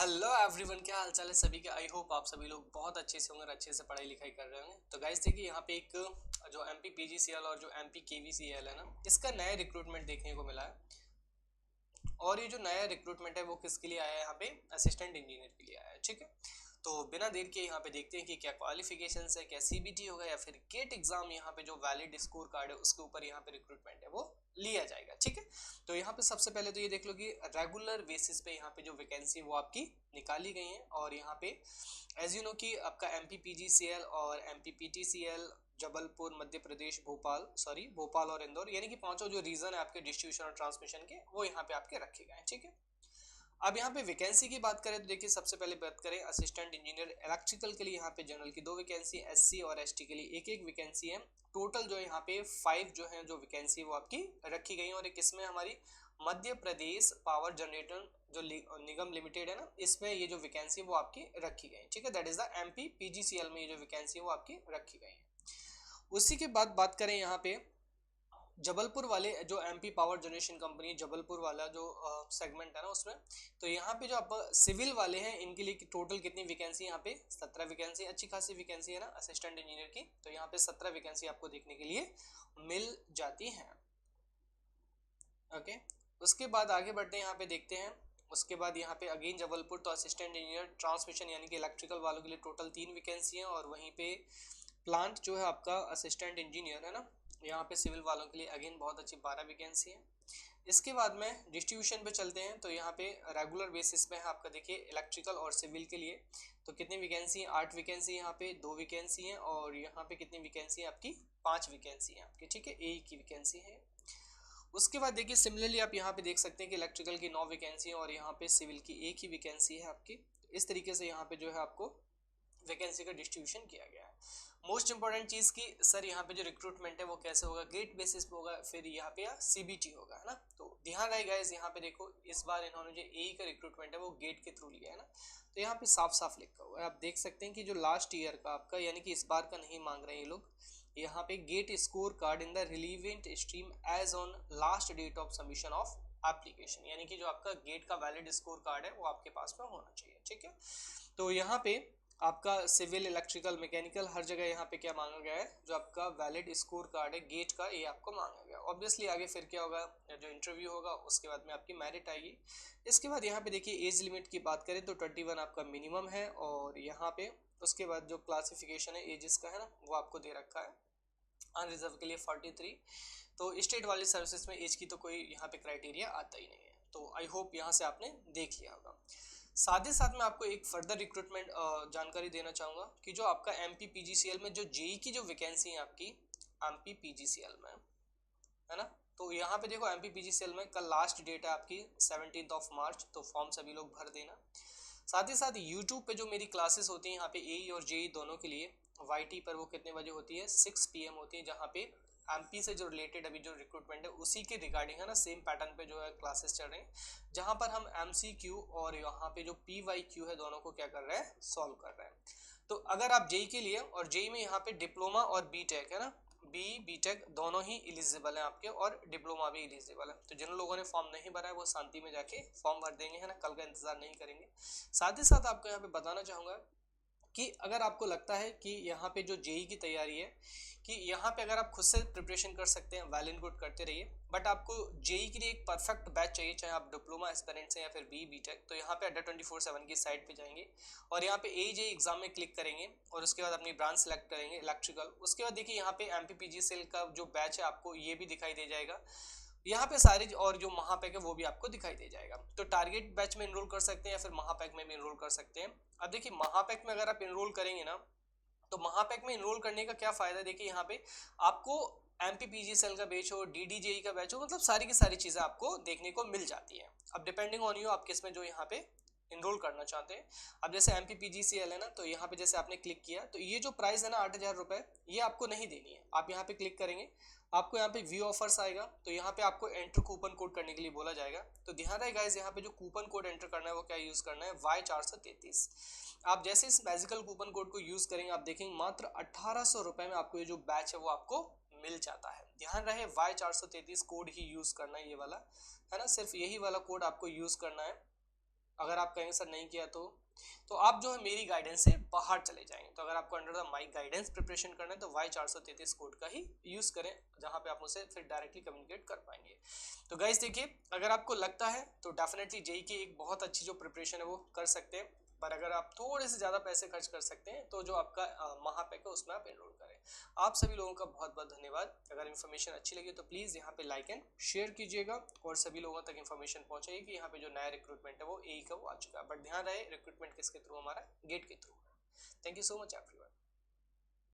Hello everyone, क्या हाल चाल है सभी के। आई होप आप सभी लोग बहुत अच्छे से होंगे और अच्छे से पढ़ाई लिखाई कर रहे होंगे। तो गाइस देखिए, यहाँ पे एक जो एमपी पीजीसीएल और जो एमपी केवीसीएल है ना, इसका नया रिक्रूटमेंट देखने को मिला है। और ये जो नया रिक्रूटमेंट है वो किसके लिए आया है, यहाँ पे असिस्टेंट इंजीनियर के लिए आया है। ठीक है, तो बिना देर के यहाँ पे देखते हैं कि क्या क्वालिफिकेशंस है, क्या सीबीटी होगा या फिर गेट एग्जाम, यहाँ पे जो वैलिड स्कोर कार्ड है उसके ऊपर यहाँ पे रिक्रूटमेंट है वो लिया जाएगा। ठीक है, तो यहाँ पे सबसे पहले तो ये देख लो कि रेगुलर बेसिस पे यहाँ पे जो वैकेंसी वो आपकी निकाली गई है। और यहाँ पे एज यू नो कि आपका एमपी पीजीसीएल और एमपी पीटीसीएल जबलपुर मध्य प्रदेश भोपाल और इंदौर, यानी कि पांचों जो रीजन है आपके डिस्ट्रीब्यूशन और ट्रांसमिशन के, वो यहाँ पे आपके रखे गए हैं। ठीक है, अब यहाँ पे वैकेंसी की बात करें तो देखिए, सबसे पहले बात करें असिस्टेंट इंजीनियर इलेक्ट्रिकल के लिए, यहाँ पे जनरल की 2 वैकेंसी, एससी और एसटी के लिए एक वैकेंसी है। टोटल जो है यहाँ पे 5 जो है जो वैकेंसी वो आपकी रखी गई है। और किसमें, हमारी मध्य प्रदेश पावर जनरेटर जो निगम लिमिटेड है ना, इसमें ये जो वैकेंसी वो आपकी रखी गई है। ठीक है, that is the MP PGCL में ये जो वैकेंसी है वो आपकी रखी गई है। उसी के बाद बात करें यहाँ पे जबलपुर वाले जो MP power generation company Jabalpur वाला जो सेगमेंट है ना उसमें, तो यहाँ पे जो आप सिविल वाले हैं इनके लिए टोटल कितनी वैकेंसी, यहाँ पे 17 वैकेंसी, अच्छी खासी वैकेंसी है ना असिस्टेंट इंजीनियर की। तो यहाँ पे 17 वैकेंसी आपको देखने के लिए मिल जाती है। ओके, उसके बाद आगे बढ़ते हैं, यहाँ पे देखते हैं। उसके बाद यहाँ पे अगेन जबलपुर, तो असिस्टेंट इंजीनियर ट्रांसमिशन यानी कि इलेक्ट्रिकल वालों के लिए टोटल 3 वैकेंसी हैं। और वहीं पे प्लांट जो है आपका असिस्टेंट इंजीनियर है ना, यहाँ पे सिविल वालों के लिए अगेन बहुत अच्छी 12 वैकेंसी है। इसके बाद में डिस्ट्रीब्यूशन पे चलते हैं, तो यहाँ पे रेगुलर बेसिस पे है आपका, देखिए इलेक्ट्रिकल और सिविल के लिए तो कितनी वैकेंसी है, 8 वैकेंसी, यहाँ पे 2 वैकेंसी है। और यहाँ पे कितनी वैकेंसी है आपकी, 5 वैकेंसी है आपकी। ठीक है, एक की वैकेंसी है। उसके बाद देखिए सिमिलरली आप यहाँ पे देख सकते हैं कि इलेक्ट्रिकल की 9 वैकेंसी है और यहाँ पे सिविल की एक ही वैकेंसी है आपकी। इस तरीके से यहाँ पे जो है आपको वैकेंसी का डिस्ट्रीब्यूशन किया गया है। मोस्ट इंपॉर्टेंट चीज की सर, यहाँ पे जो रिक्रूटमेंट है वो कैसे होगा, गेट बेसिस पे होगा, फिर यहाँ पे या सीबीटी होगा, है ना। तो ध्यान रहे गाइस, यहाँ पे देखो इस बार इन्होंने जो ए का रिक्रूटमेंट है वो गेट के थ्रू लिया है ना। तो यहाँ पे साफ साफ लिखा हुआ है, आप देख सकते हैं कि जो लास्ट ईयर का आपका, यानी कि इस बार का नहीं मांग रहे हैं ये लोग। यहाँ पे GATE score card in the relevant stream as on last date of submission of application, यानी कि जो आपका गेट का वैलिड स्कोर कार्ड है वो आपके पास में होना चाहिए। ठीक है, तो यहाँ पे आपका सिविल इलेक्ट्रिकल मैकेनिकल हर जगह यहाँ पे क्या मांगा गया है, जो आपका वैलिड स्कोर कार्ड है गेट का, ये आपको मांगा गया। ऑब्वियसली आगे फिर क्या होगा, जो इंटरव्यू होगा उसके बाद में आपकी मेरिट आएगी। इसके बाद यहाँ पे देखिए एज लिमिट की बात करें तो 21 आपका मिनिमम है। और यहाँ पे उसके बाद जो क्लासिफिकेशन है एजेस का है ना, वो आपको दे रखा है। अनरिजर्व के लिए 43। तो स्टेट वाली सर्विसेज में एज की तो कोई यहाँ पे क्राइटेरिया आता ही नहीं है। तो आई होप यहाँ से आपने देख लिया होगा। साथ ही साथ मैं आपको एक फर्दर रिक्रूटमेंट जानकारी देना चाहूँगा कि जो आपका एमपी पीजीसीएल में जो जेई की जो वैकेंसी है आपकी एमपी पीजीसीएल में, है ना। तो यहाँ पे देखो एमपी पीजीसीएल में कल लास्ट डेट है आपकी 17 मार्च, तो फॉर्म सभी लोग भर देना। साथ ही साथ यूट्यूब पे जो मेरी क्लासेस होती हैं यहाँ पे एई और जेई दोनों के लिए, वाईटी पर वो कितने बजे होती है, 6 PM होती है, जहाँ पे एमपी से जो रिलेटेड अभी जो रिक्रूटमेंट है उसी के रिगार्डिंग है ना, सेम पैटर्न पे जो है क्लासेस चल रहे हैं, जहाँ पर हम एमसीक्यू और यहाँ पे जो पीवाईक्यू है दोनों को क्या कर रहे हैं, सॉल्व कर रहे हैं। तो अगर आप जेई के लिए, और जेई में यहाँ पे डिप्लोमा और बीटेक है ना, बीटेक दोनों ही एलिजिबल है आपके, और डिप्लोमा भी एलिजिबल है। तो जिन लोगों ने फॉर्म नहीं भरा है वो शांति में जाके फॉर्म भर देंगे, है ना, कल का इंतजार नहीं करेंगे। साथ ही साथ आपको यहाँ पे बताना चाहूँगा कि अगर आपको लगता है कि यहाँ पे जो जेई की तैयारी है, कि यहाँ पे अगर आप खुद से प्रिपरेशन कर सकते हैं, वेल एंड गुड करते रहिए, बट आपको जेई के लिए एक परफेक्ट बैच चाहिए, चाहे आप डिप्लोमा एस्पिरेंट्स हैं या फिर बीटेक, तो यहाँ पे अड्डा 24/7 की साइट पे जाएंगे और यहाँ पे जेई एग्जाम में क्लिक करेंगे और उसके बाद अपनी ब्रांच सेलेक्ट करेंगे इलेक्ट्रिकल। उसके बाद देखिए यहाँ पे एमपीपीजीसीएल का जो बैच है आपको ये भी दिखाई दे जाएगा यहाँ पे सारी, और जो महापैक है वो भी आपको दिखाई दे जाएगा। तो टारगेट बैच में इनरोल कर सकते हैं या फिर महापैक में भी इनरोल कर सकते हैं। अब देखिए महापैक में अगर आप इनरोल करेंगे ना, तो महापैक में इनरोल करने का क्या फायदा है, देखिए यहाँ पे आपको एमपीपीजीसीएल का बैच हो, डीडीजेई का बैच हो, मतलब सारी की सारी चीजें आपको देखने को मिल जाती है। अब डिपेंडिंग ऑन यू आप किस में जो यहाँ पे इनरोल करना चाहते हैं। अब जैसे एमपीपीजीसीएल है ना, तो यहाँ पे जैसे आपने क्लिक किया तो ये जो प्राइस है ना 8,000 रुपए, ये आपको नहीं देनी है। आप यहाँ पे क्लिक करेंगे, आपको यहाँ पे व्यू ऑफर्स आएगा, तो यहाँ पे आपको एंटर कूपन कोड करने के लिए बोला जाएगा। तो ध्यान रहे गाइस, यहाँ पे जो कूपन कोड एंटर करना है वो क्या यूज करना है, Y433। आप जैसे इस मैजिकल कूपन कोड को यूज करेंगे, आप देखेंगे मात्र 1800 रुपए में आपको ये जो बैच है वो आपको मिल जाता है। ध्यान रहे Y433 कोड ही यूज करना है, ये वाला है ना, सिर्फ यही वाला कोड आपको यूज करना है। अगर आप कहेंगे सर नहीं किया तो आप जो है मेरी गाइडेंस से बाहर चले जाएंगे। तो अगर आपको under the my guidance preparation करना है तो Y433 कोड का ही यूज करें, जहां पे आप मुझसे फिर डायरेक्टली कम्युनिकेट कर पाएंगे। तो गाइस देखिए, अगर आपको लगता है तो डेफिनेटली जेई की एक बहुत अच्छी जो प्रिपरेशन है वो कर सकते हैं, पर अगर आप थोड़े से ज़्यादा पैसे खर्च कर सकते हैं तो जो आपका महापैक है उसमें आप एनरोल करें। आप सभी लोगों का बहुत बहुत धन्यवाद। अगर इन्फॉर्मेशन अच्छी लगी तो प्लीज़ यहाँ पे लाइक एंड शेयर कीजिएगा और सभी लोगों तक इन्फॉर्मेशन पहुँचाइए कि यहाँ पे जो नया रिक्रूटमेंट है वो एई का वो आ चुका है। बट ध्यान रहे रिक्रूटमेंट किसके थ्रू, हमारा गेट के थ्रू है। Thank you so much everyone.